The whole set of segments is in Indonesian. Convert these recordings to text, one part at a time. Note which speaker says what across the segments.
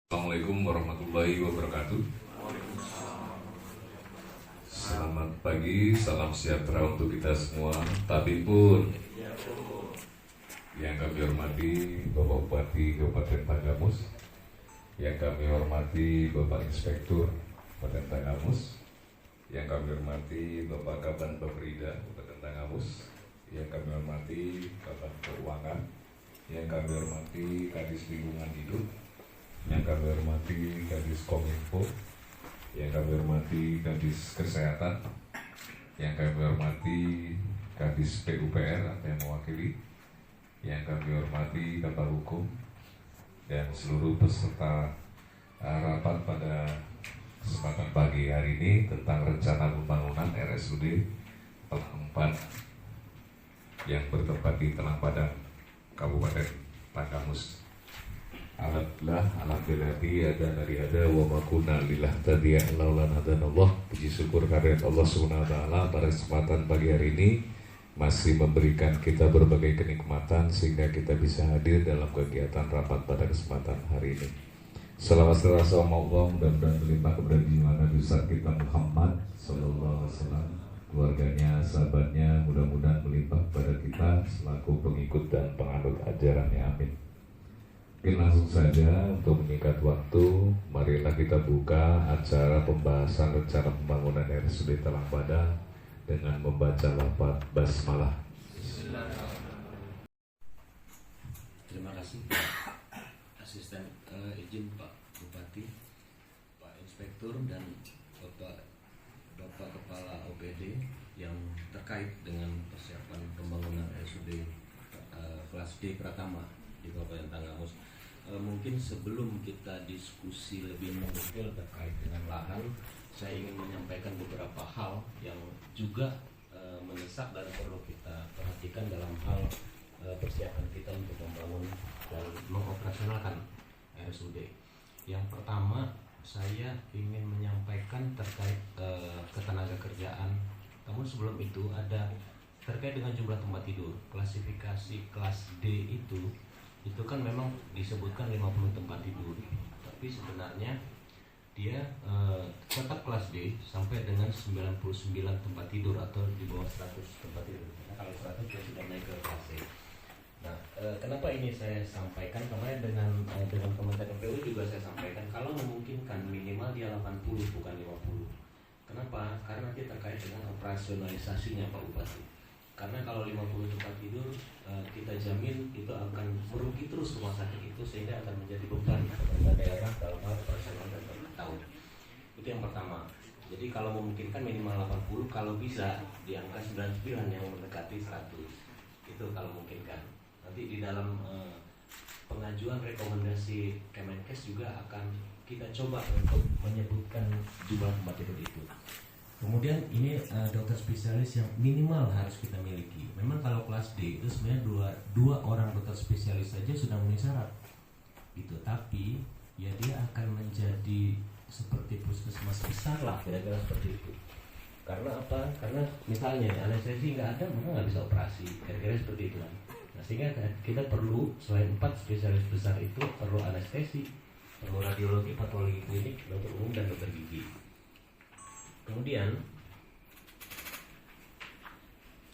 Speaker 1: Assalamualaikum warahmatullahi wabarakatuh. Selamat pagi, salam sejahtera untuk kita semua. Tapi pun yang kami hormati Bapak Bupati Kabupaten Tanggamus, yang kami hormati Bapak Inspektur Kabupaten Tanggamus, yang kami hormati Bapak Kaban Baperida Kabupaten Tanggamus, yang kami hormati Kaban Keuangan, yang kami hormati Kadis Lingkungan Hidup, yang kami hormati Kadis Kominfo, yang kami hormati Kadis Kesehatan, yang kami hormati Kadis PUPR atau yang mewakili, yang kami hormati Kabar Hukum, dan seluruh peserta rapat pada kesempatan pagi hari ini tentang rencana pembangunan RSUD Telang Padang yang bertempat di Telang Padang, Kabupaten Tanggamus. Alhamdulillah ada wa makuna lillah tadiya laulan hadanallah. Puji syukur kehadirat Allah Subhanahu wa taala pada kesempatan pagi hari ini masih memberikan kita berbagai kenikmatan sehingga kita bisa hadir dalam kegiatan rapat pada kesempatan hari ini. Selawat serasa Allah mudah-mudahan melimpah kepada junjungan Nabi besar kita Muhammad sallallahu alaihi wasallam, keluarganya, sahabatnya, mudah-mudahan melimpah kepada kita selaku pengikut dan penganut ajarannya. Amin. Langsung saja untuk menyingkat waktu, marilah kita buka acara pembahasan rencana pembangunan RSUD Telang Padang dengan membaca lafaz basmalah.
Speaker 2: Terima kasih Asisten izin Pak Bupati, Pak Inspektur, dan Bapak Kepala OPD yang terkait dengan persiapan pembangunan RSUD kelas D Pratama di Kabupaten Tanggamus. Mungkin sebelum kita diskusi lebih mendetail terkait dengan lahan, saya ingin menyampaikan beberapa hal yang juga mendesak dan perlu kita perhatikan dalam hal persiapan kita untuk membangun dan mengoperasionalkan RSUD. Yang pertama, saya ingin menyampaikan terkait ketenaga kerjaan. Namun sebelum itu ada terkait dengan jumlah tempat tidur. Klasifikasi kelas D itu kan memang disebutkan 50 tempat tidur, tapi sebenarnya dia tetap kelas D sampai dengan 99 tempat tidur atau di bawah 100 tempat tidur. Nah, kalau 100 dia sudah naik ke kelas C. Nah, kenapa ini saya sampaikan? Kemarin dengan Kementerian PU juga saya sampaikan kalau memungkinkan minimal dia 80 bukan 50. Kenapa? Karena nanti terkait dengan operasionalisasinya Pak Bupati. Karena kalau 50 tempat tidur kita jamin itu akan merugi terus rumah sakit itu, sehingga akan menjadi beban kepada daerah dalam hal operasional dan tahun. Itu yang pertama. Jadi kalau memungkinkan minimal 80, kalau bisa di angka 99 yang mendekati 100. Itu kalau memungkinkan. Nanti di dalam pengajuan rekomendasi Kemenkes juga akan kita coba untuk menyebutkan jumlah tempat tidur itu. Kemudian ini dokter spesialis yang minimal harus kita miliki. Memang kalau kelas D itu sebenarnya dua orang dokter spesialis saja sudah memenuhi syarat, gitu. Tapi ya dia akan menjadi seperti puskesmas besar lah, kira-kira seperti itu. Karena apa? Karena misalnya anestesi nggak ada, maka nggak bisa operasi, kira-kira seperti itu lah. Nah, sehingga kita perlu selain 4 spesialis besar itu perlu anestesi, perlu radiologi, patologi klinik, dokter umum, dan dokter gigi. Kemudian,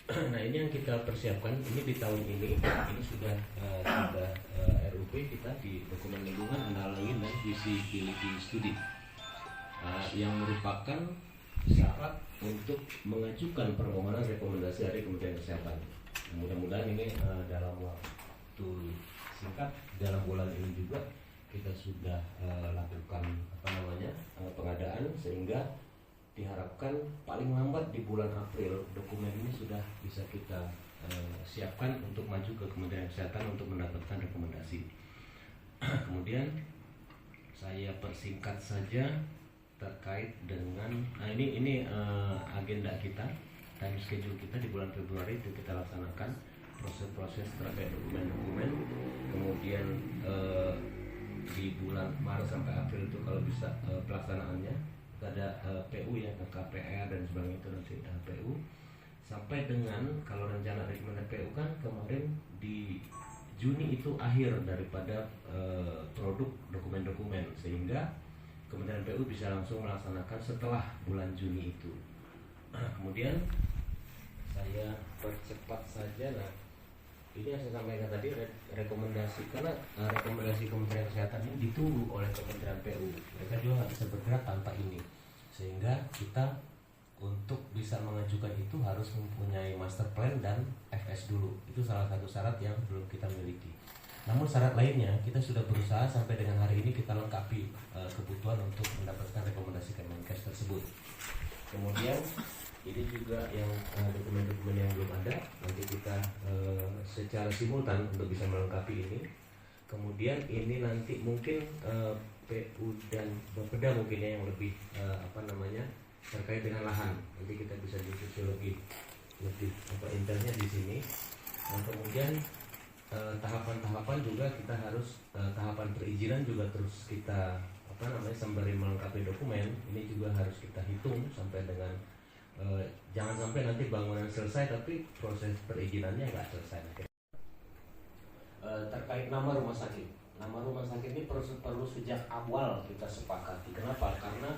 Speaker 2: nah ini yang kita persiapkan, ini di tahun ini sudah RUP kita di dokumen lingkungan analysis dan feasibility study yang merupakan syarat untuk mengajukan permohonan rekomendasi dari Kementerian Kesehatan. Mudah-mudahan ini dalam waktu singkat, dalam bulan ini juga kita sudah lakukan pengadaan, sehingga diharapkan paling lambat di bulan April dokumen ini sudah bisa kita siapkan untuk maju ke Kementerian Kesehatan untuk mendapatkan rekomendasi. Kemudian saya persingkat saja terkait dengan ini agenda kita, time schedule kita di bulan Februari itu kita laksanakan proses-proses terkait dokumen-dokumen. Kemudian di bulan Maret sampai April itu kalau bisa pelaksanaannya ada PU ya, KPR dan sebagainya, itu nanti PU sampai dengan kalau rencana dari Kementerian PU kan kemarin di Juni itu akhir daripada produk dokumen-dokumen, sehingga Kementerian PU bisa langsung melaksanakan setelah bulan Juni itu. Kemudian saya percepat saja. Nah, ini yang saya sampaikan tadi rekomendasi, karena rekomendasi Kementerian Kesehatan ini ditunggu oleh Kementerian PU. Mereka juga nggak bisa bergerak tanpa ini, sehingga kita untuk bisa mengajukan itu harus mempunyai master plan dan FS dulu. Itu salah satu syarat yang belum kita miliki. Namun syarat lainnya kita sudah berusaha sampai dengan hari ini kita lengkapi kebutuhan untuk mendapatkan rekomendasi Kemenkes tersebut. Kemudian ini juga yang dokumen-dokumen yang belum ada, nanti kita secara simultan untuk bisa melengkapi ini. Kemudian ini nanti mungkin PU dan Bapeda mungkin yang lebih terkait dengan lahan. Nanti kita bisa diskusi lebih intelnya di sini. Dan kemudian tahapan-tahapan juga kita harus tahapan perizinan juga terus kita sembari melengkapi dokumen ini juga harus kita hitung sampai dengan jangan sampai nanti bangunan selesai tapi proses perizinannya nggak selesai. Terkait nama rumah sakit ini perlu sejak awal kita sepakati. Kenapa? Karena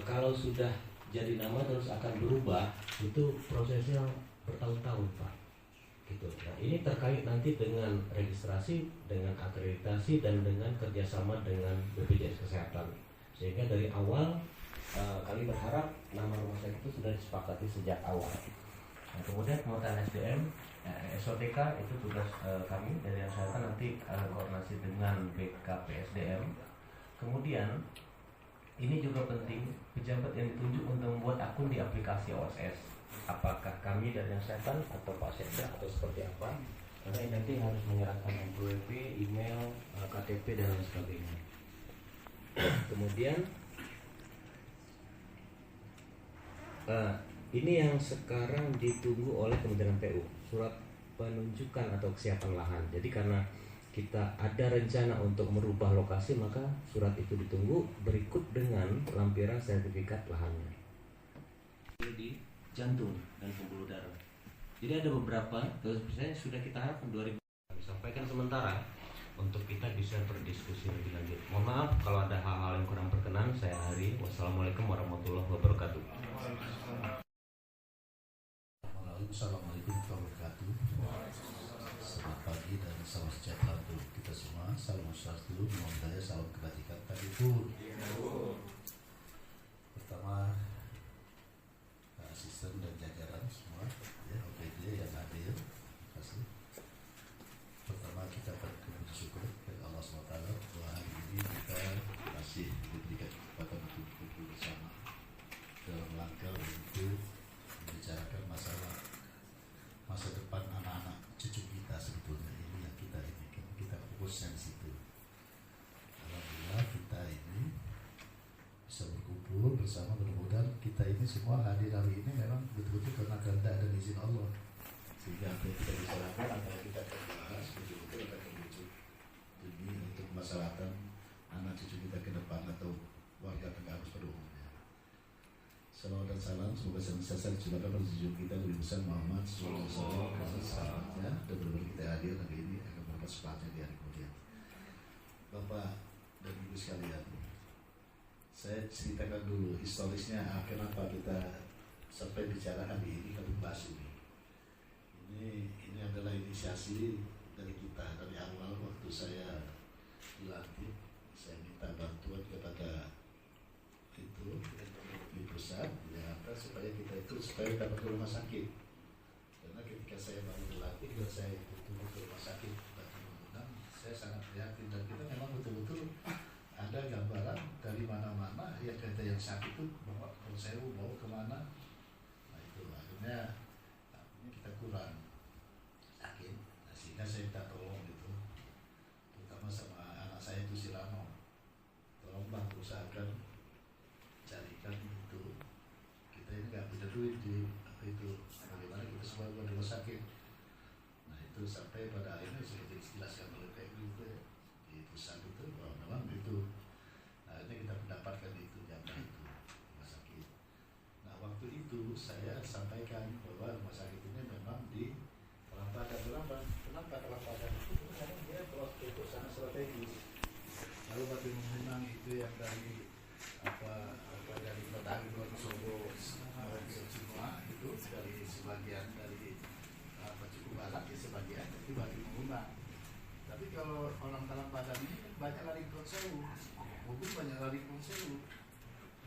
Speaker 2: kalau sudah jadi nama terus akan berubah, itu prosesnya bertahun-tahun, Pak. Gitu. Nah, ini terkait nanti dengan registrasi, dengan akreditasi, dan dengan kerjasama dengan BPJS Kesehatan. Sehingga dari awal kami berharap nama rumah sakit itu sudah disepakati sejak awal. Nah, kemudian pemetaan SDM, SOTK itu tugas kami dari kesehatan, nanti koordinasi dengan BKPSDM. Kemudian ini juga penting, pejabat yang ditunjuk untuk membuat akun di aplikasi OSS. Apakah kami dari kesehatan atau Pak Sekda atau seperti apa? Karena ini nanti harus menyerahkan NPWP, email, KTP dan lain sebagainya. Kemudian ini yang sekarang ditunggu oleh Kementerian PU, surat penunjukan atau kesiapan lahan. Jadi karena kita ada rencana untuk merubah lokasi, maka surat itu ditunggu berikut dengan lampiran sertifikat lahannya. Di jantung dan pembuluh darah. Jadi ada beberapa, misalnya sudah kita harapkan 2000 sampaikan sementara untuk kita bisa berdiskusi lebih lanjut. Mohon maaf kalau ada hal-hal yang kurang berkenan, saya akhiri. Wassalamualaikum warahmatullahi wabarakatuh.
Speaker 3: Assalamualaikum warahmatullahi wabarakatuh. Selamat pagi dan salam sejahtera untuk kita semua. Salam swastiastu, namo buddhaya, salam kebajikan. Tabipun. Pertama, asisten dan jajaran semua, ya, OPD yang hadir, terima kasih. Pertama kita bersyukur kepada Allah SWT bahwa hari ini kita masih diberikan kesempatan untuk berkumpul bersama dalam rangka untuk membicarakan masalah masa depan anak-anak cucu kita. Sebetulnya ini yang kita inginkan, kita fokusnya di situ. Alhamdulillah kita ini bisa berkumpul bersama, mudah-mudahan kita ini semua hadir hari ini memang betul-betul karena kehendak dan izin Allah, sehingga apa yang kita bicarakan, apa yang kita bahas betul-betul akan terwujud demi untuk kemaslahatan anak cucu kita ke depan atau warga Tenggarus pada umumnya. Salawat dan salam semoga senantiasa dicurahkan pada junjungan kita Nabi besar Muhammad SAW dan benar-benar kita hadir hari ini akan mendapat sepahatnya di hari kemudian. Bapak dan Ibu sekalian, saya ceritakan dulu historisnya kenapa kita sampai bicara hari ini kami bahas ini. Ini adalah inisiasi dari kita dari awal waktu saya dilantik. Saya minta bantuan kepada itu di pusat Jakarta supaya kita itu supaya dapat ke rumah sakit. Karena ketika saya baru dilantik dan saya butuh ke rumah sakit bagi bangunan, saya sangat prihatin dan kita memang betul-betul ada gambaran dari mana-mana yang kata yang sakit itu bawa kalau saya bawa kemana. Nah itu akhirnya kita kurang yakin, nah, sehingga saya minta tolong gitu, terutama sama anak saya itu si Rano, tolonglah usahakan carikan itu, kita ini nggak punya duit di apa itu, bagaimana kita semua buat rumah sakit. Nah itu sampai pada akhirnya sudah dijelaskan oleh PU itu ya, di pusat itu bahwa memang itu akhirnya kita mendapatkan itu jatah itu rumah sakit. Nah waktu itu saya sampaikan bahwa rumah sakit ini memang di Sewu, mobil banyak lari Kulon Sewu,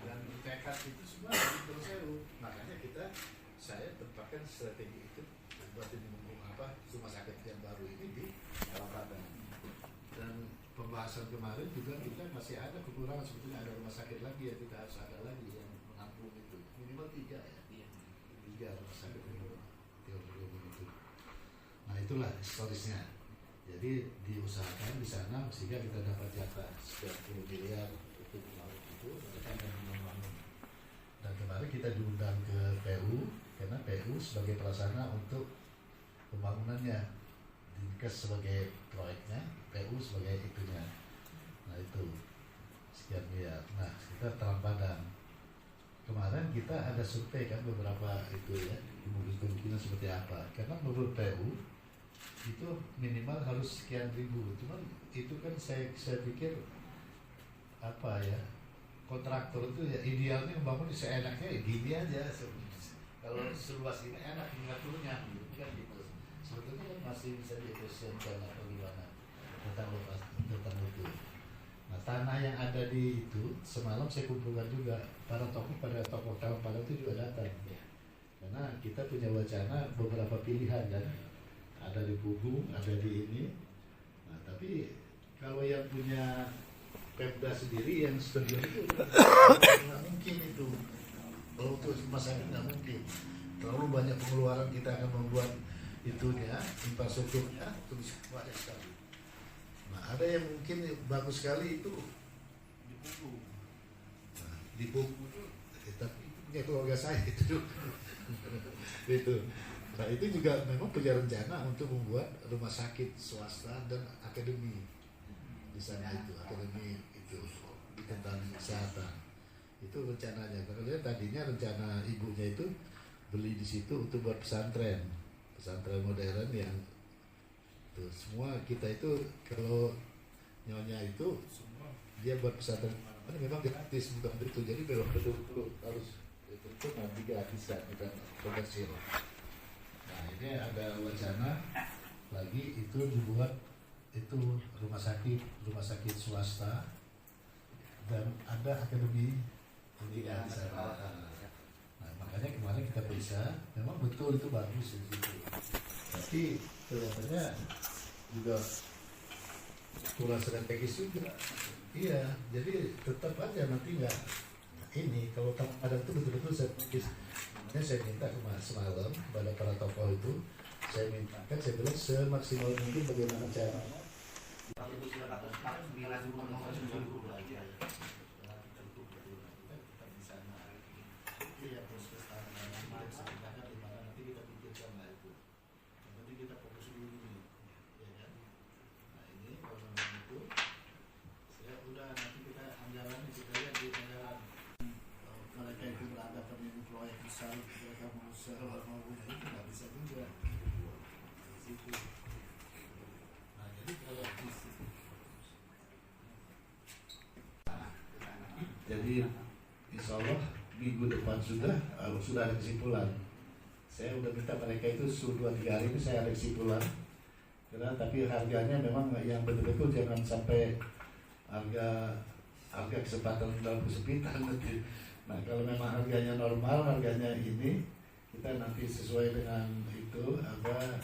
Speaker 3: dan tekad itu semua lari Kulon Sewu. Makanya saya tempatkan strategi itu buat rumah sakit yang baru ini di Padang. Dan pembahasan kemarin juga kita masih ada kekurangan, sebetulnya ada rumah sakit lagi yang tidak harus ada lagi yang menampung itu minimal 3 ya, 3 rumah sakit itu. Nah itulah historisnya. Jadi diusahakan di sana sehingga kita dapat jatah sekian puluh miliar untuk mereka akan membangun. Dan kemarin kita diundang ke PU karena PU sebagai pelaksana untuk pembangunannya, Dinkes sebagai proyeknya, PU sebagai itunya. Nah itu sekian miliar. Nah kita Terang Padang kemarin kita ada survei kan beberapa itu ya, kemungkinan seperti apa. Karena menurut PU itu minimal harus sekian ribu. Cuman itu kan saya pikir apa ya, kontraktor itu ya idealnya membangun seenaknya ya gini aja. Kalau seluas ini enak mengaturnya kan gitu. Sebetulnya kan masih bisa diefisienkan atau gimana tentang itu. Nah tanah yang ada di itu semalam saya kumpulkan juga para tokoh Terang Padang itu juga datang ya. Karena kita punya wacana beberapa pilihan kan, ada di Pugung, ada di ini. Nah tapi kalau yang punya Pemda sendiri yang stadion itu nggak mungkin itu. Kalau untuk rumah sakit nggak mungkin. Terlalu banyak pengeluaran kita akan membuat itunya, infrastrukturnya terus banyak sekali. Nah ada yang mungkin bagus sekali itu di Pugung. Nah, di Pugung itu, tapi itu punya keluarga saya itu. Itu. Nah itu juga memang punya rencana untuk membuat rumah sakit swasta dan akademi di sana itu, akademi itu di tentang kesehatan itu rencananya. Karena tadinya rencana ibunya itu beli di situ untuk buat pesantren modern yang tuh semua kita itu kalau nyonya itu dia buat pesantren memang gratis bukan itu, jadi memang betul-betul harus itu nanti gratisan bukan komersil. Nah ini ada wacana lagi itu dibuat itu rumah sakit swasta dan ada akademi pendidikan di sana. Nah makanya kemarin kita periksa memang betul itu bagus di situ. Tapi kelihatannya juga kurang strategis juga. Iya, jadi tetap aja nanti nggak ini kalau ada itu betul-betul strategis. Makanya saya minta semalam kepada para tokoh itu, saya mintakan, saya bilang semaksimal mungkin bagaimana caranya. Jadi insya Allah minggu depan sudah ada kesimpulan. Saya udah minta mereka itu sudah 2-3 hari ini saya ada kesimpulan. Karena tapi harganya memang yang betul-betul jangan sampai harga kesempatan dalam kesempitan. Nah kalau memang harganya normal, harganya ini kita nanti sesuai dengan itu apa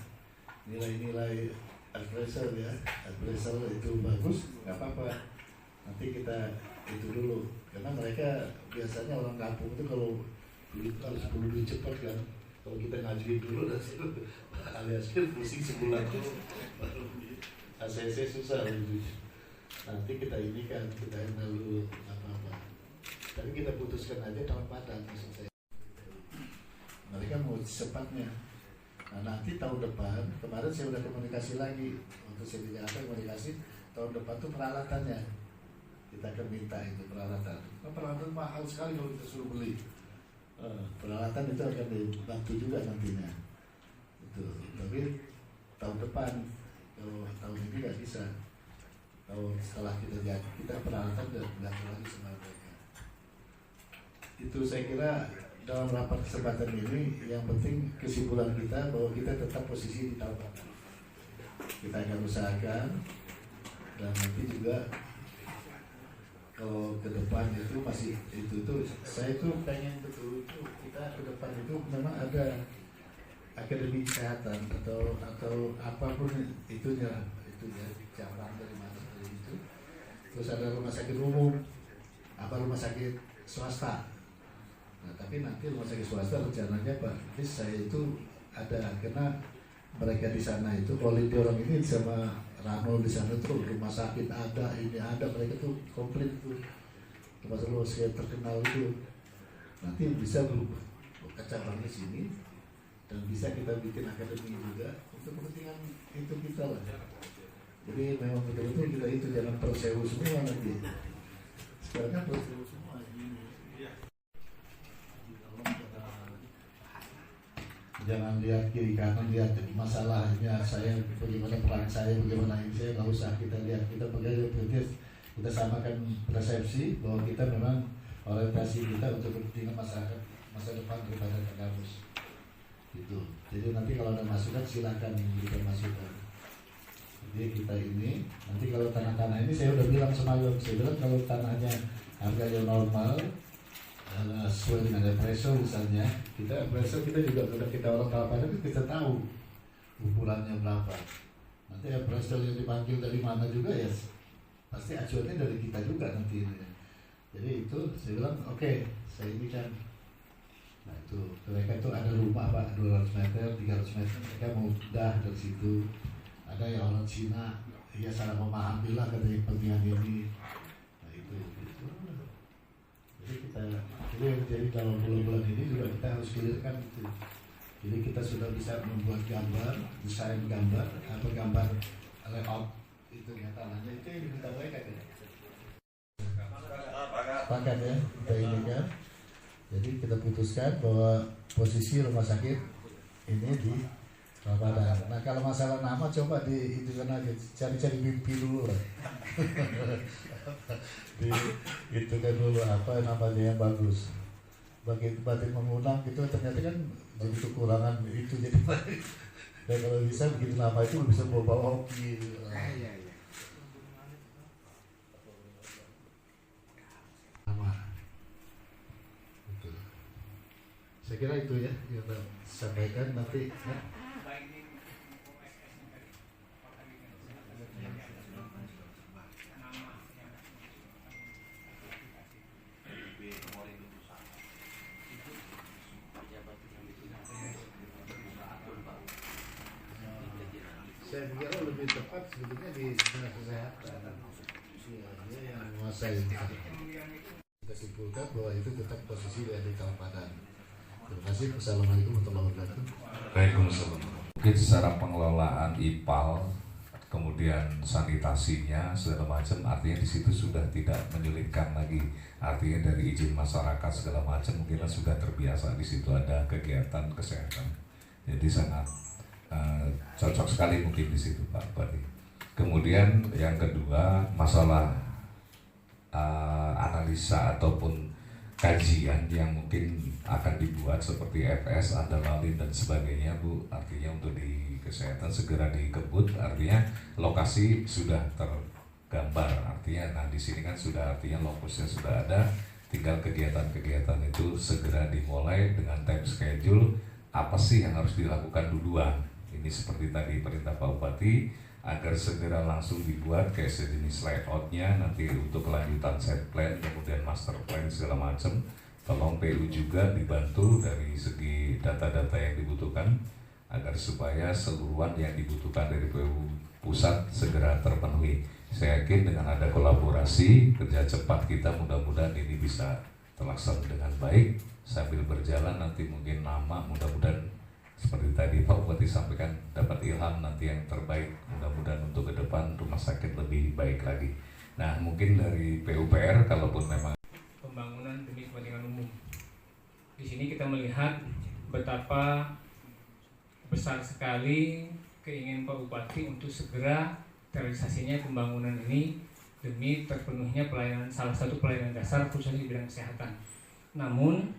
Speaker 3: nilai-nilai appraisal ya, appraisal itu bagus nggak apa-apa. Nanti kita itu dulu. Karena mereka biasanya orang kampung itu kalau duit harus perlu cepat kan. Kalau kita ngajuin dulu dan alias pusing sebulan dulu baru ACC susah gitu. Nanti kita ini kan kita dulu apa-apa. Tapi kita putuskan aja tahun Padang maksud saya. Mereka mau cepatnya. Nah nanti tahun depan kemarin saya udah komunikasi lagi untuk saya komunikasi tahun depan tuh peralatannya. Kita akan minta itu peralatan. Nah, peralatan mahal sekali kalau kita suruh beli. Peralatan itu akan dibantu juga nantinya. Itu. Tapi tahun depan, kalau tahun ini nggak bisa. Tahun setelah kita peralatan dan nggak lagi sama mereka. Itu saya kira dalam rapat kesempatan ini yang penting kesimpulan kita bahwa kita tetap posisi di tahun depan. Kita akan usahakan dan nanti juga kalau ke depan itu masih itu tuh saya tuh pengen betul itu kita ke depan itu memang ada akademi kesehatan atau apapun itunya cabang dari mana dari itu, terus ada rumah sakit umum rumah sakit swasta. Nah tapi nanti rumah sakit swasta rencananya Pak saya itu ada, karena mereka di sana itu quality orang ini sama Rano di sana tuh rumah sakit ada, ini ada, mereka tuh komplit tuh rumah sakit terkenal itu. Nanti bisa berbuka cabang di sini dan bisa kita bikin akademi juga untuk kepentingan itu kita lah. Jadi memang betul-betul kita itu jangan persewu semua nanti. Sekarang kan persewu semua ini. Jangan lihat kiri kanan, lihat masalahnya saya bagaimana, peran saya bagaimana, ini saya nggak usah kita lihat, kita bekerja kita samakan persepsi bahwa kita memang orientasi kita untuk kepentingan masyarakat masa depan daripada kampus itu. Jadi nanti kalau ada masukan silakan berikan masukan. Jadi kita ini nanti kalau tanah-tanah ini saya udah bilang semalam, saya bilang kalau tanahnya harganya normal sesuai dengan appraisal misalnya, appraisal kita juga kalau kita orang Tabanan kita tahu ukurannya berapa. Nanti appraisal yang dipanggil dari mana juga ya pasti acuannya dari kita juga nanti. Jadi itu saya bilang oke, saya ini kan, nah itu mereka itu ada rumah Pak 200 meter, 300 meter, mereka mau dah dari situ. Ada yang orang Cina, ya salah memahami lah katanya kepentingan ini. Nah itu. Jadi dalam bulan-bulan ini juga kita harus clearkan itu. Jadi kita sudah bisa membuat gambar, desain gambar, atau gambar layout itu ya tanahnya itu yang diminta mereka kan. Sepakat ya, kita ini kan. Jadi kita putuskan bahwa posisi rumah sakit ini di Ramadan. Nah kalau masalah nama coba di itu kan aja, cari-cari mimpi dulu lah. Itu kan dulu apa namanya yang bagus. Batin mengundang itu ternyata kan jadi kekurangan itu jadi dan kalau bisa begitu nama itu bisa bawa hoki. Nama. Betul. Saya kira itu ya yang kita sampaikan nanti. Ya. Saya pikir lebih tepat sebetulnya di dinas kesehatan. Dia yang menguasai. Kita simpulkan bahwa itu tetap posisi dari Kabupaten. Terima kasih. Assalamualaikum warahmatullahi wabarakatuh.
Speaker 1: Waalaikumsalam. Mungkin secara pengelolaan IPAL, kemudian sanitasinya segala macam, artinya di situ sudah tidak menyulitkan lagi. Artinya dari izin masyarakat segala macam mungkin sudah terbiasa di situ ada kegiatan kesehatan. Jadi sangat cocok sekali mungkin di situ Pak Bupati. Kemudian yang kedua masalah analisa ataupun kajian yang mungkin akan dibuat seperti FS, Andalin dan sebagainya Bu. Artinya untuk di kesehatan segera dikebut, artinya lokasi sudah tergambar. Artinya nah di sini kan sudah artinya lokusnya sudah ada, tinggal kegiatan-kegiatan itu segera dimulai dengan time schedule. Apa sih yang harus dilakukan duluan? Ini seperti tadi perintah Pak Bupati agar segera langsung dibuat kayak sejenis layoutnya nanti untuk kelanjutan set plan, kemudian master plan segala macam. Tolong PU juga dibantu dari segi data-data yang dibutuhkan agar supaya seluruhan yang dibutuhkan dari PU pusat segera terpenuhi. Saya yakin dengan ada kolaborasi kerja cepat kita mudah-mudahan ini bisa terlaksana dengan baik. Sambil berjalan nanti mungkin nama mudah-mudahan seperti tadi Pak Bupati sampaikan dapat ilham nanti yang terbaik, mudah-mudahan untuk ke depan rumah sakit lebih baik lagi. Nah mungkin dari PUPR kalaupun memang
Speaker 4: pembangunan demi kepentingan umum, di sini kita melihat betapa besar sekali keinginan Pak Bupati untuk segera realisasinya pembangunan ini demi terpenuhnya pelayanan, salah satu pelayanan dasar khususnya di bidang kesehatan. Namun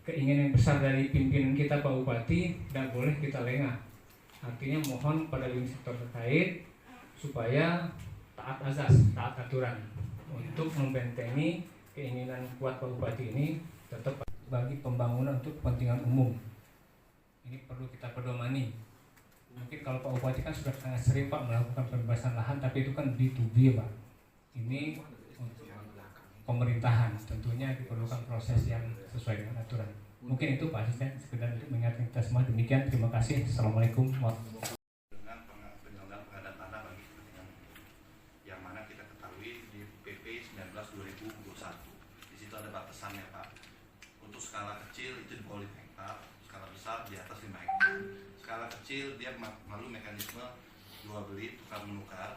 Speaker 4: keinginan yang besar dari pimpinan kita Pak Bupati tidak boleh kita lengah. Artinya mohon pada lini sektor terkait supaya taat azas, taat aturan. untuk membentengi keinginan kuat Pak Bupati ini tetap bagi pembangunan untuk kepentingan umum. Ini perlu kita pedomani. Mungkin kalau Pak Bupati kan sudah sangat sering Pak melakukan pembebasan lahan, tapi itu kan B2B Pak. Ini untuk pemerintahan, tentunya diperlukan proses yang sesuai dengan aturan. Mungkin itu Pak Asisten, sekedar untuk mengingatkan kita semua. Demikian, terima kasih. Assalamualaikum warahmatullahi wabarakatuh.
Speaker 5: Dengan penyelenggaraan pengadaan tanah bagi kepentingan yang mana kita ketahui di PP 19/2021. Di situ ada batasannya Pak. Untuk skala kecil itu di bawah 5 hektar, skala besar di atas 5 hektar. Skala kecil dia melalui mekanisme jual beli tukar menukar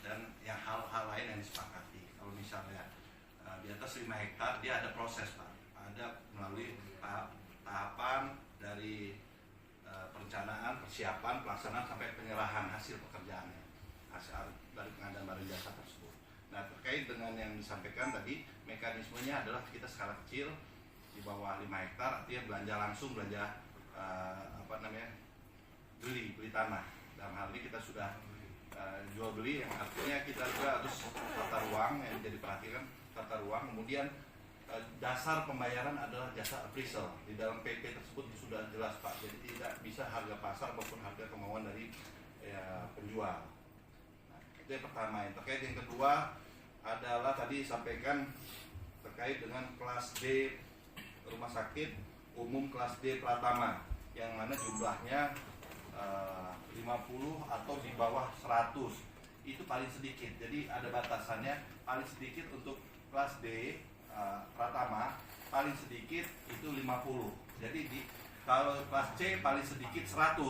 Speaker 5: dan yang hal-hal lain yang disepakati. Kalau misalnya di atas 5 hektar dia ada proses Pak, ada melalui tahapan dari perencanaan, persiapan, pelaksanaan sampai penyerahan hasil pekerjaannya, hasil dari pengadaan barang jasa tersebut. Nah, terkait dengan yang disampaikan tadi, mekanismenya adalah kita skala kecil di bawah 5 hektar, artinya belanja langsung, belanja beli tanah. Dalam hal ini kita sudah jual beli, yang artinya kita juga harus tata ruang yang menjadi perhatian, tata ruang. Kemudian dasar pembayaran adalah jasa appraisal. Di dalam PP tersebut sudah jelas Pak, jadi tidak bisa harga pasar maupun harga kemauan dari penjual. Nah, itu yang pertama. Yang terkait yang kedua adalah tadi sampaikan terkait dengan kelas D rumah sakit umum kelas D Pratama, yang mana jumlahnya 50 atau di bawah 100 itu paling sedikit. Jadi ada batasannya, paling sedikit untuk kelas D Pratama paling sedikit itu 50. Jadi kalau kelas C paling sedikit 100.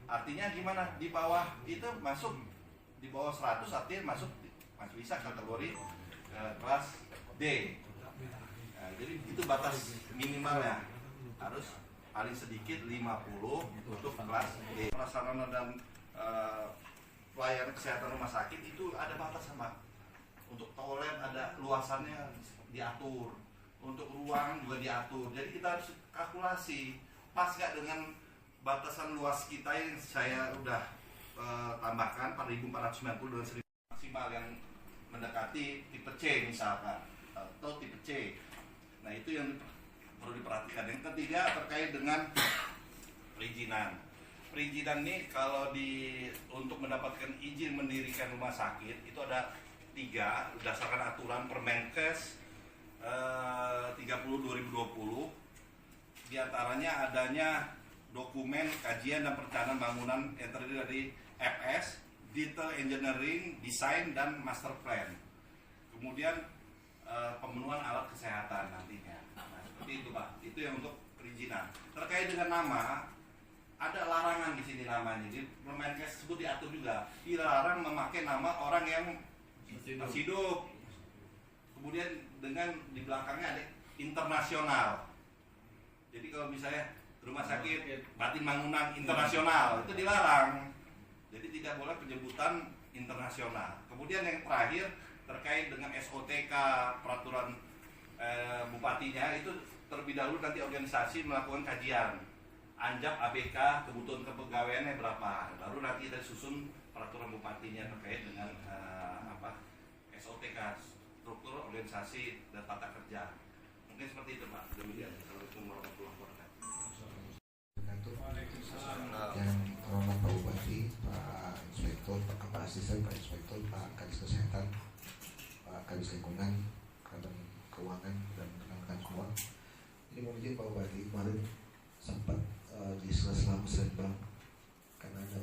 Speaker 5: Artinya gimana? Di bawah itu masuk, di bawah 100 artinya masih bisa kategori kelas D. Nah, jadi itu batas minimalnya, harus paling sedikit 50 untuk kelas D. Prasarana dan pelayanan kesehatan rumah sakit itu ada batas sama. Untuk toilet ada luasannya diatur, untuk ruang juga diatur. Jadi kita harus kalkulasi pas nggak dengan batasan luas kita yang saya udah tambahkan 4.490 dengan 1.000 maksimal yang mendekati tipe C misalkan atau tipe C. Nah, itu yang perlu diperhatikan. Yang ketiga terkait dengan perizinan. Perizinan ini kalau untuk mendapatkan izin mendirikan rumah sakit itu ada 3 berdasarkan aturan Permenkes 30/2020. Di antaranya adanya dokumen kajian dan perencanaan bangunan yang terdiri dari FS, Detail Engineering, Design, dan Master Plan. Kemudian pemenuhan alat kesehatan nantinya. Nah, seperti itu Pak. Itu yang untuk perizinan. Terkait dengan nama, ada larangan di sini namanya. Di Permenkes tersebut diatur juga dilarang memakai nama orang yang masih hidup. Kemudian dengan di belakangnya ada internasional. Jadi kalau misalnya rumah sakit Batin Mangunan Internasional itu dilarang. Jadi tidak boleh penyebutan internasional. Kemudian yang terakhir terkait dengan SOTK peraturan bupatinya itu terlebih dahulu nanti organisasi melakukan kajian anjap ABK kebutuhan kepegawaiannya berapa, baru nanti kita susun peraturan bupatinya terkait dengan SOTK struktur organisasi dan tata kerja. Mungkin seperti itu Pak. Demikian. Assalamualaikum warahmatullahi wabarakatuh.
Speaker 3: Yang hormat Pak Bupati, Pak Inspektur, Pak Asisten, Pak Inspektur, Pak Kadis Kesehatan, Pak Kadis Lingkungan, Kadang Keuangan, dan rekan-rekan semua. Ini mau izin Pak Bupati, kemarin sempat di sela-sela musrenbang karena ada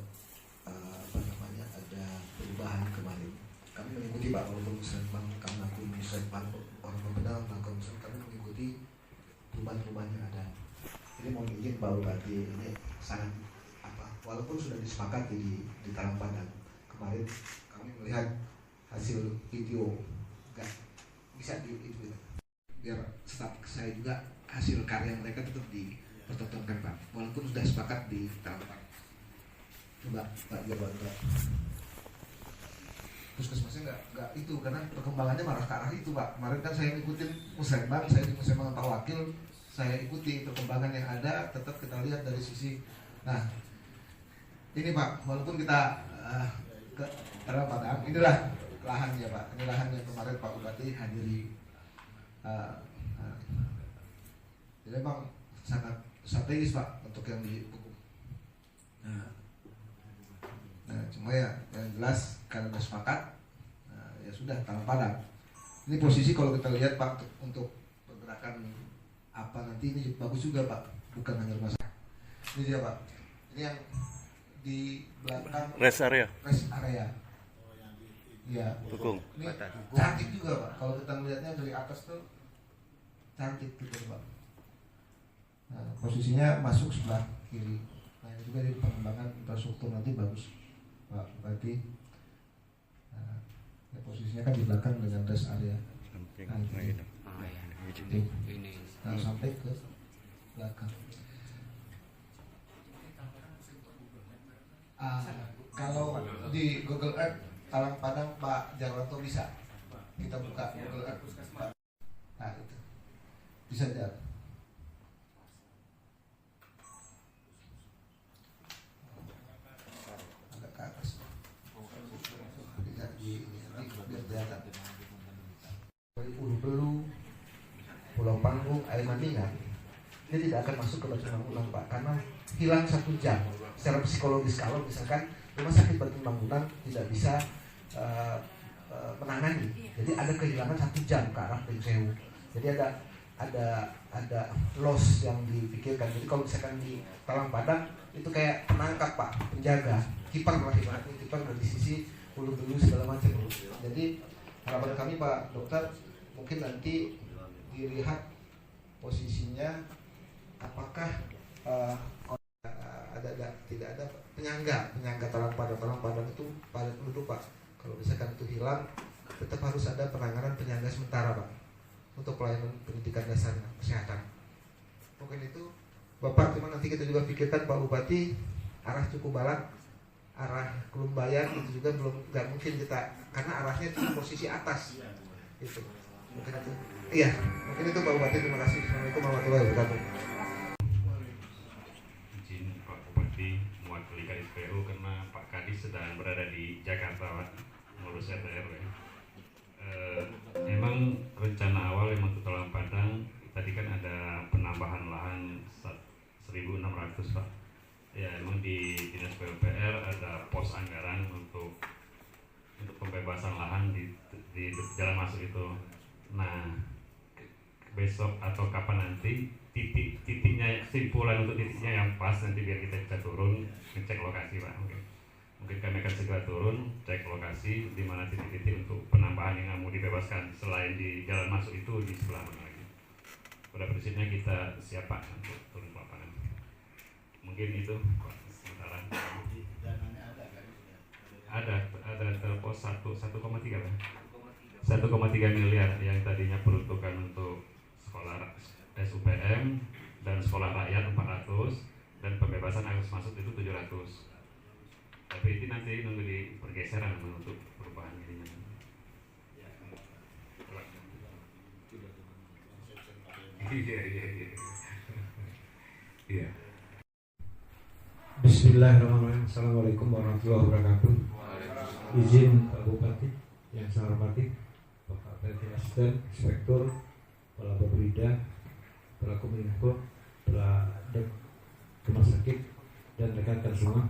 Speaker 3: ada perubahan kemarin. Kami mengikuti Pak walaupun musrenbang, kami melakukan musrenbang, orang benar melakukan musrenbang, kami mengikuti perubahan-perubahan yang ada. Ini mau izin Pak Bupati, ini sangat walaupun sudah disepakati di Talang Padang kemarin, kami melihat hasil video nggak bisa itu biar staf saya juga hasil karya mereka tetap dipertontonkan Pak, walaupun sudah sepakat di Talang Padang. Coba Pak jawaban Pak. Puskesmasnya nggak itu karena perkembangannya malah ke arah itu Pak. Kemarin kan saya ngikutin musrenbang, saya di musrenbang Pak Wakil, saya ikuti perkembangan yang ada, tetap kita lihat dari sisi. Nah, ini Pak, walaupun kita ke Talang Padang, inilah lahan ya Pak. Ini lahan yang kemarin Pak Bupati hadiri. Jadi memang sangat strategis Pak untuk yang di Pupuk. Nah, cuma ya yang jelas kalau sudah sepakat, ya sudah tanam padang. Ini posisi kalau kita lihat Pak untuk pergerakan apa nanti ini bagus juga Pak, bukan hanya rumah sakit. Ini dia Pak. Ini yang di belakang
Speaker 6: Rest area.
Speaker 3: Iya.
Speaker 6: Dukung.
Speaker 3: Ini cantik juga Pak. Kalau kita melihatnya dari atas tuh cantik gitu Pak. Nah, posisinya masuk sebelah kiri. Nah, ini juga di pengembangan infrastruktur nanti bagus Pak Bupati. Nah, ya posisinya kan di belakang dengan rest area. Nah, sampai ke belakang. Kalau di Google Earth Talang Padang Pak Jarwanto bisa kita buka Google Earth. Nah itu bisa jalan. Agak ke atas. Biar kelihatan. Dari Ulu Belu, Pulau Panggung, Air Mandingan, dia tidak akan masuk ke Batu Bangunan Pak, karena hilang 1 jam. Secara psikologis kalau misalkan rumah sakit Batu Bangunan tidak bisa menangani, jadi ada kehilangan 1 jam ke arah Sewu. Jadi ada loss yang dipikirkan. Jadi kalau misalkan di Talang Padang itu kayak penangkap Pak, penjaga, kiper lah ibaratnya, kiper dari sisi Ulu Belu segala macam. Jadi harapan kami Pak Dokter mungkin nanti dilihat posisinya apakah tidak ada penyangga Talang Padang itu padat penduduk Pak. Kalau misalkan itu hilang, tetap harus ada penanganan penyangga sementara Pak untuk pelayanan pendidikan dasar kesehatan. Mungkin itu Bapak, cuma nanti kita juga pikirkan Pak Bupati arah Cukubalang, arah Kelumbayan itu juga nggak mungkin kita, karena arahnya itu posisi atas. Itu mungkin itu. Iya, mungkin itu Pak Bupati. Terima kasih. Assalamualaikum warahmatullahi wabarakatuh.
Speaker 7: Mewakili KSPU karena Pak Kadis sedang berada di Jakarta Pak, ngurus RT/RW. Memang rencana awal yang untuk Talang Padang tadi kan ada penambahan lahan 1.600 Pak. Ya emang di Dinas PUPR ada pos anggaran untuk pembebasan lahan di jalan masuk itu. Nah besok atau kapan nanti titiknya, kesimpulan untuk titiknya yang pas nanti biar kita bisa turun ngecek lokasi Pak. Mungkin kami akan segera turun cek lokasi di mana titik-titik untuk penambahan yang mau dibebaskan selain di jalan masuk itu di sebelah mana lagi. Pada prinsipnya kita siap Pak untuk turun ke lapangan. Mungkin itu Pak sementara. Ada terpos 1,3 Pak. 1,3 miliar yang tadinya peruntukan untuk sekolah SUPM dan sekolah rakyat 400 dan pembebasan arus masuk itu 700. Tapi itu nanti nunggu di pergeseran untuk perubahan ini. Iya.
Speaker 8: Bismillahirrahmanirrahim. Assalamualaikum warahmatullahi wabarakatuh. Izin Pak Bupati yang saya hormati, Bapak PT Asisten, Inspektur, Kepala Babrida, Kepala Kominfo, Kepala Rumah Sakit, dan rekan-rekan semua.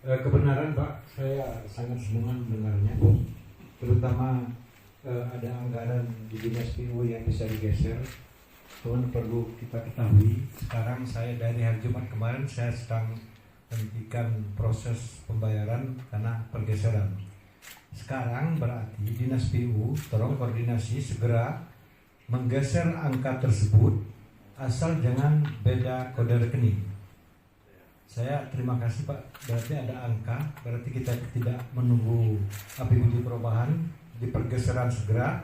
Speaker 8: Kebenaran Pak, saya sangat senang mendengarnya, terutama ada anggaran di Dinas PU yang bisa digeser. Cuman perlu kita ketahui, sekarang saya dari hari Jumat kemarin saya sedang menghentikan proses pembayaran karena pergeseran. Sekarang berarti Dinas PU tolong koordinasi segera menggeser angka tersebut, asal jangan beda kode rekening. Saya terima kasih Pak, berarti ada angka, berarti kita tidak menunggu APBD perubahan, di pergeseran segera.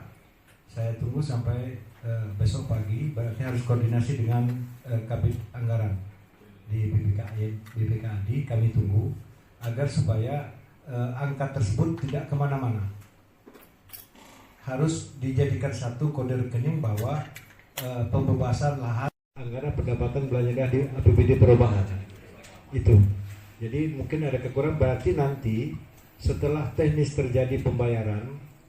Speaker 8: Saya tunggu sampai besok pagi, berarti harus koordinasi dengan Kabit Anggaran di BPKAD, kami tunggu agar supaya angka tersebut tidak kemana-mana. Harus dijadikan satu kode rekening bahwa pembebasan lahan anggaran pendapatan belanja daerah di APBD perubahan itu. Jadi mungkin ada kekurangan, berarti nanti setelah teknis terjadi pembayaran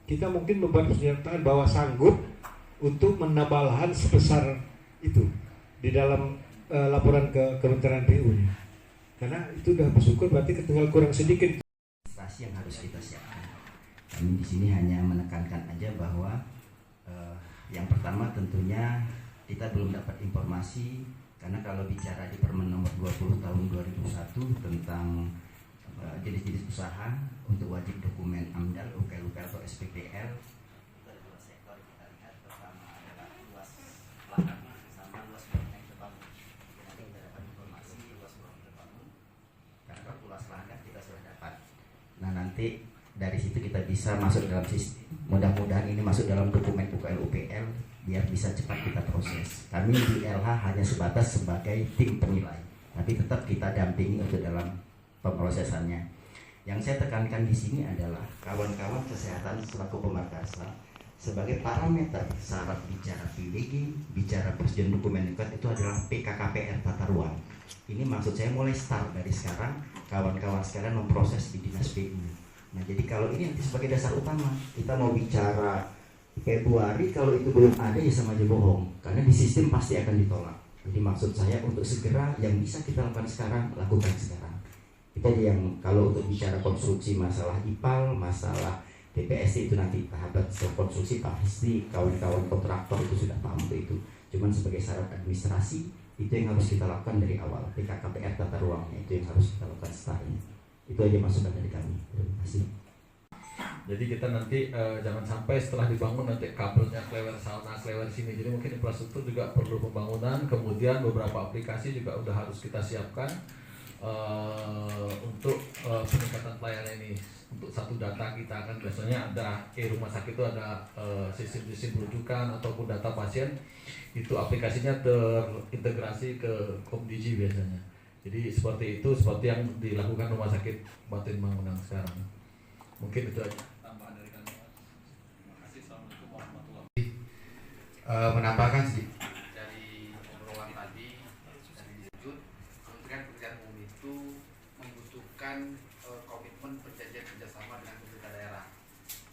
Speaker 8: kita mungkin membuat pernyataan bahwa sanggup untuk menambah lahan sebesar itu di dalam laporan ke Kementerian PU-nya. Karena itu sudah bersyukur, berarti tinggal kurang sedikit.
Speaker 6: Yang harus kita siapkan. Kami di sini hanya menekankan aja bahwa yang pertama tentunya kita belum dapat informasi, karena kalau bicara di Permen nomor 20 tahun 2001 tentang jenis-jenis usaha untuk wajib dokumen AMDAL, UKL atau SPPL, itu ada dua sektor kita lihat. Pertama adalah luas lahan sama luas bangunan yang terbangun. Nanti kita dapat informasi luas bangunan terbangun, karena kalau luas lahan kan kita sudah dapat. Nah nanti dari situ kita bisa masuk dalam sistem. Mudah-mudahan ini masuk dalam dokumen UKL UPL biar bisa cepat kita proses. Kami di LH hanya sebatas sebagai tim penilai, tapi tetap kita dampingi untuk dalam pemrosesannya. Yang saya tekankan di sini adalah kawan-kawan kesehatan selaku pemarkasa sebagai parameter syarat bicara PDG, bicara persetujuan dokumen lengkap itu adalah PKKPR tata ruang. Ini maksud saya mulai start dari sekarang, kawan-kawan sekalian memproses di Dinas PU. Nah jadi kalau ini nanti sebagai dasar utama, kita mau bicara Februari, kalau itu belum ada ya sama aja bohong, karena di sistem pasti akan ditolak. Jadi maksud saya untuk segera yang bisa kita lakukan sekarang, lakukan sekarang. Itu aja yang kalau untuk bicara konstruksi masalah IPAL, masalah TPST itu nanti tahapan setelah konstruksi pasti kawan-kawan kontraktor itu sudah paham untuk itu. Cuman sebagai syarat administrasi itu yang harus kita lakukan dari awal. PKKPR tata ruangnya itu yang harus kita lakukan setelahnya. Itu aja masukan dari kami. Terima kasih.
Speaker 3: Jadi kita nanti jangan sampai setelah dibangun nanti kabelnya kelewat sana, kelewat sini. Jadi mungkin infrastruktur juga perlu pembangunan. Kemudian beberapa aplikasi juga udah harus kita siapkan untuk peningkatan pelayanan ini. Untuk satu data kita kan biasanya ada rumah sakit itu ada sistem rujukan ataupun data pasien, itu aplikasinya terintegrasi ke Komdigi biasanya. Jadi seperti itu, seperti yang dilakukan rumah sakit Batin Bangunan sekarang. Mungkin itu aja tambahan dari kami. Terima kasih. Assalamualaikum warahmatullahi wabarakatuh.
Speaker 9: Menambahkan sih dari obrolan tadi dari disebut Kementerian Pekerjaan Umum itu membutuhkan komitmen perjanjian kerjasama dengan pemerintah daerah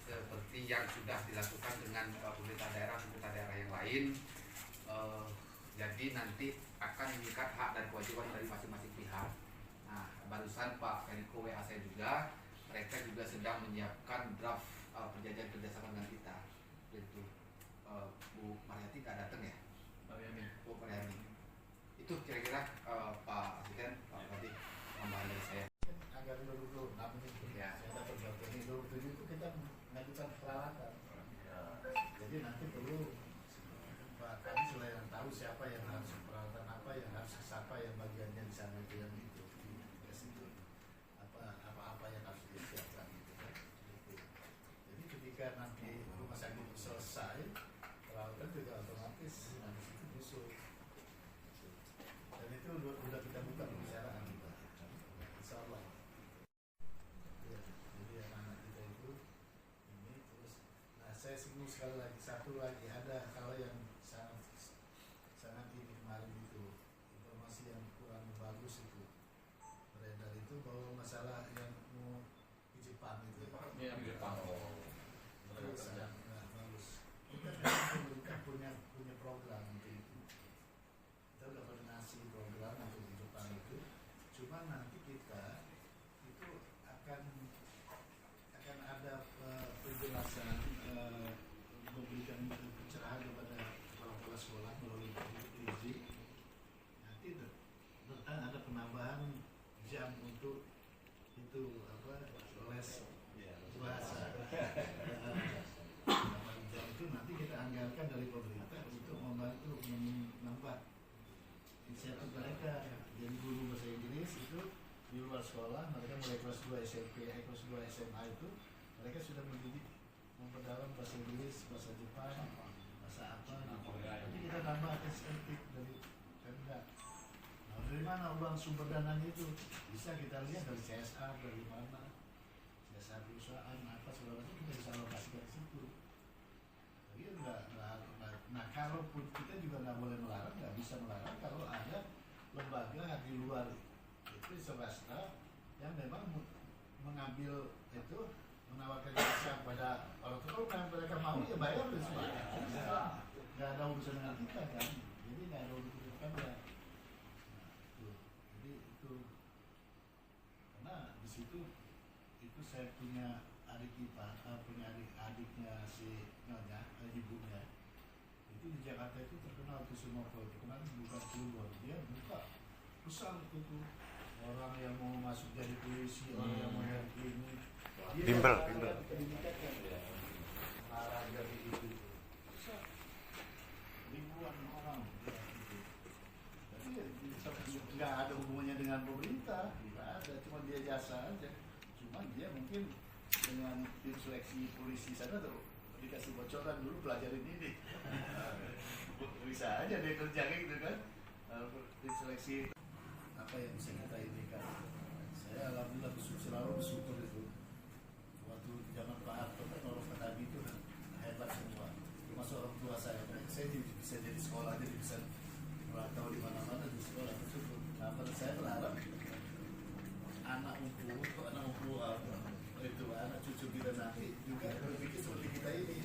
Speaker 9: seperti yang sudah dilakukan dengan pemerintah daerah yang lain. Jadi nanti akan mengikat hak dan kewajiban dari masing-masing pihak. Nah, barusan Pak Menko WA saya juga, mereka juga sedang menyiapkan draft perjanjian kerjasama dengan kita. Itu Bu Mariati nggak datang ya? Bu Mariati. Itu kira-kira Pak Asisten, Pak Bupati, tambahan dari saya.
Speaker 10: Agar 26 ya, saya dapat jawab ini 27 itu kita mengajukan peralatan. Jadi nanti perlu Pak kami selain tahu siapa yang harus peralatan apa yang harus siapa yang bagiannya di sana itu yang itu apa yang harus disiapkan gitu kan. Jadi ketika nanti rumah sakit itu selesai, peralatan juga otomatis nanti itu busuk. Dan itu sudah kita buka pembicaraan kita. Insya Allah. Ya, jadi anak-anak kita itu ini terus. Nah saya singgung sekali lagi, satu lagi ada kalau yang sangat ini kemarin itu informasi yang kurang bagus itu beredar itu bahwa masalah yang mau di Jepang itu itu sangat nggak bagus. Kita memang pemerintah punya program untuk itu. Kita udah koordinasi program untuk di Jepang itu. Cuma nanti kita itu akan ada penjelasan memberikan pencerahan kepada kepala sekolah melalui izin. Nanti ada penambahan jam untuk itu les bahasa. Penambahan jam itu nanti kita anggarkan dari pemerintah untuk membantu menambah inisiatif mereka. Jadi guru bahasa Inggris itu di luar sekolah, mereka mulai kelas 2 SMP, kelas 2 SMA itu mereka sudah mendidik memperdalam bahasa Inggris, bahasa Jepang, bahasa apa gitu. Jadi kita tambah insentif dari Pemda. Nah, dari mana uang sumber dananya itu? Bisa kita lihat dari CSR, dari mana CSR perusahaan apa segala macam kita bisa alokasikan di situ. Jadi nah kalaupun kita juga nggak boleh melarang, nggak bisa melarang kalau ada lembaga di luar itu swasta yang memang mengambil itu menawarkan jasa pada orang tua. Kalau mereka mau ya bayar dan sebagainya. Nggak ada urusan dengan kita kan. Jadi nggak ada urusan dengan kita. Nah, jadi itu karena di situ itu saya punya adik ipar, punya adiknya si nyonya, ibunya. Itu di Jakarta itu terkenal tuh semua terkenal bukan keluar, dia buka besar itu tuh orang yang mau masuk jadi polisi, orang yang mau jadi ini,
Speaker 11: bimbel
Speaker 10: pendidikan kan arah jadi itu besar ribuan orang ya, gitu. Tapi nggak ada hubungannya dengan pemerintah, nggak ada, cuma dia jasa aja, cuma dia mungkin dengan tim seleksi polisi sana tuh dikasih bocoran dulu pelajarin ini bisa aja dia kerja gitu kan. Tim seleksi apa yang bisa kita ini kan, saya alhamdulillah selalu bersyukur itu waktu zaman Pak Harto kan orang petani itu kan hebat semua, termasuk orang tua saya bisa jadi sekolah, jadi bisa merantau di mana-mana di sekolah bersyukur. Nah, saya berharap anak itu anak cucu kita nanti juga berpikir seperti kita ini.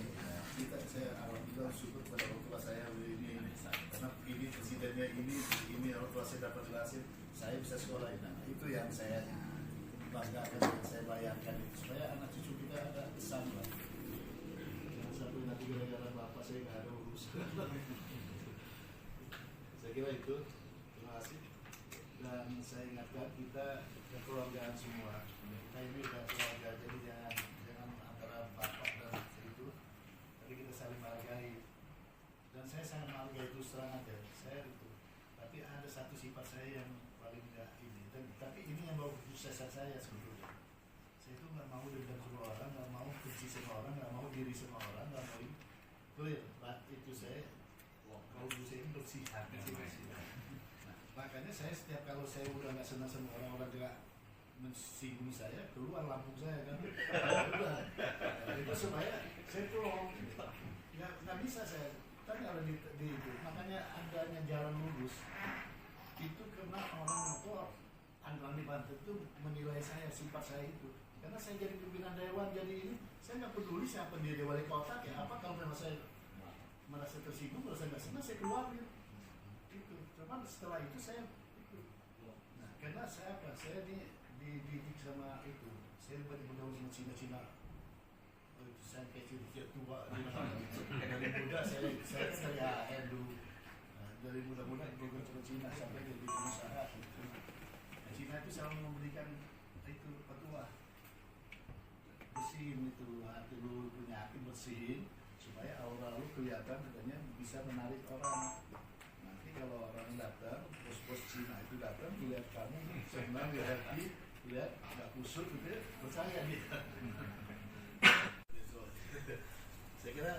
Speaker 10: Saya alhamdulillah syukur pada orang tua saya ini karena ini presidennya ini orang tua saya dapat jelasin, saya bisa sekolah. Nah, itu yang saya banggakan, yang saya bayangkan itu supaya anak cucu kita ada kesan lah. Jangan sampai nanti gara-gara bapak saya nggak ada urusan. Saya kira itu. Terima kasih. Dan saya ingatkan kita kekeluargaan semua. Kita ini udah keluarga, jadi jangan antara bapak dan itu. Tapi kita saling menghargai. Dan saya sangat menghargai terus terang aja. Saya itu. Tapi ada satu sifat saya yang paling enggak ini. Tapi ini yang bawa kesuksesan saya sebetulnya. Saya itu nggak mau dendam sama orang, nggak mau benci sama orang, nggak mau diri sama orang, nggak mau ini. Clear. Itu saya. Kalau dulu saya ini bersih hati, bersih. Nah, makanya saya setiap kalau saya udah nggak senang sama orang juga mensinggung saya, keluar lambung saya kan. Itu supaya saya plong. Nggak bisa saya. Kan kalau di itu, makanya adanya jalan lurus itu karena orang motor anggaran di Banten itu menilai saya, sifat saya itu. Karena saya jadi pimpinan dewan, jadi ini saya nggak peduli siapa dia wali kota ya apa, kalau memang saya merasa tersinggung, merasa nggak senang, saya keluar gitu. Itu. Cuman setelah itu saya itu. Nah, karena saya apa? Saya dididik sama itu. Saya benar-benar sama Cina-Cina. Itu saya kecil tua. Dari muda saya dari AN dulu. Nah, dari muda-muda program Cina sampai jadi pengusaha. Nah, Cina itu selalu memberikan itu petua. Bersihin itu hati lu, punya hati bersihin supaya aura lu kelihatan, katanya bisa menarik orang. Nanti kalau orang datang, bos-bos Cina itu datang, lihat kamu senang, lihat happy, lihat nggak kusut gitu, percaya dia. Saya kira